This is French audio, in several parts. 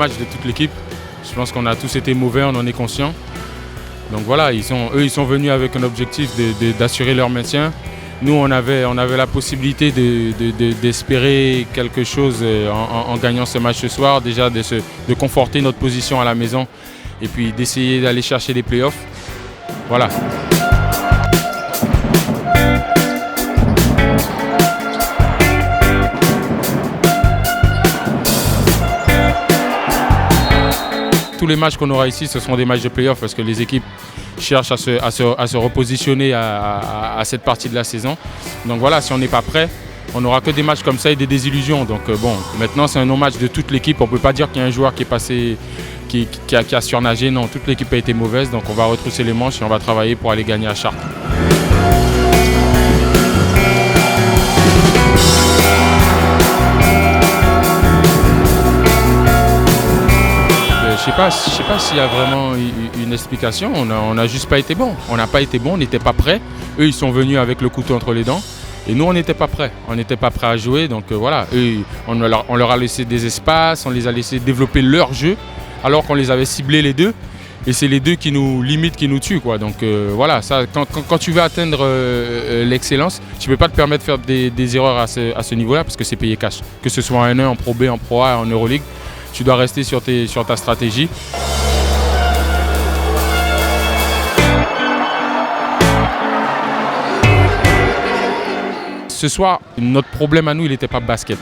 match de toute l'équipe. Je pense qu'on a tous été mauvais, on en est conscient. Donc voilà, ils sont venus avec un objectif d'assurer leur maintien. Nous, on avait la possibilité d'espérer quelque chose en gagnant ce match ce soir. Déjà de conforter notre position à la maison et puis d'essayer d'aller chercher les playoffs. Voilà. Tous les matchs qu'on aura ici, ce seront des matchs de play-off parce que les équipes cherchent à se repositionner à cette partie de la saison. Donc voilà, si on n'est pas prêt, on n'aura que des matchs comme ça et des désillusions. Donc bon, maintenant c'est un non-match de toute l'équipe. On ne peut pas dire qu'il y a un joueur qui est passé, qui a surnagé. Non, toute l'équipe a été mauvaise. Donc on va retrousser les manches et on va travailler pour aller gagner à Chartres. Je sais pas s'il y a vraiment une explication. On n'a juste pas été bon. On n'a pas été bon, on n'était pas prêts. Eux, ils sont venus avec le couteau entre les dents. Et nous, on n'était pas prêts. On n'était pas prêts à jouer. Donc voilà, eux, on leur a laissé des espaces, on les a laissé développer leur jeu, alors qu'on les avait ciblés les deux. Et c'est les deux qui nous limitent, qui nous tuent, quoi. Donc voilà, ça, quand tu veux atteindre l'excellence, tu ne peux pas te permettre de faire des erreurs à ce niveau-là parce que c'est payé cash. Que ce soit en N1, en Pro B, en Pro A, en Euroleague. Tu dois rester sur ta stratégie. Ce soir, notre problème à nous, il n'était pas basket.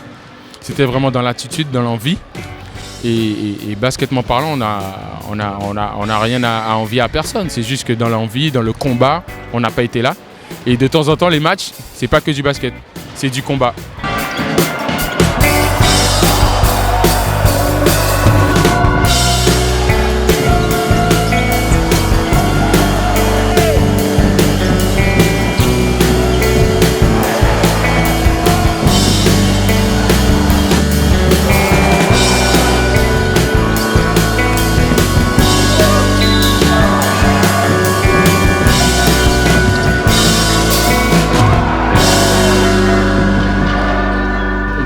C'était vraiment dans l'attitude, dans l'envie. Et basketement parlant, on a rien à envier à personne. C'est juste que dans l'envie, dans le combat, on n'a pas été là. Et de temps en temps, les matchs, c'est pas que du basket, c'est du combat.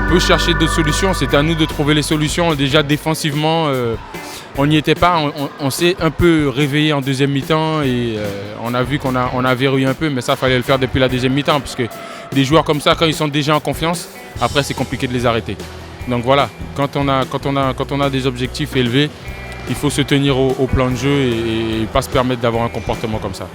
On peut chercher d'autres solutions, c'est à nous de trouver les solutions. Déjà défensivement, on n'y était pas, on s'est un peu réveillé en deuxième mi-temps et on a vu qu'on a verrouillé un peu, mais ça fallait le faire depuis la deuxième mi-temps parce que des joueurs comme ça, quand ils sont déjà en confiance, après c'est compliqué de les arrêter. Donc voilà, quand on a des objectifs élevés, il faut se tenir au plan de jeu et pas se permettre d'avoir un comportement comme ça.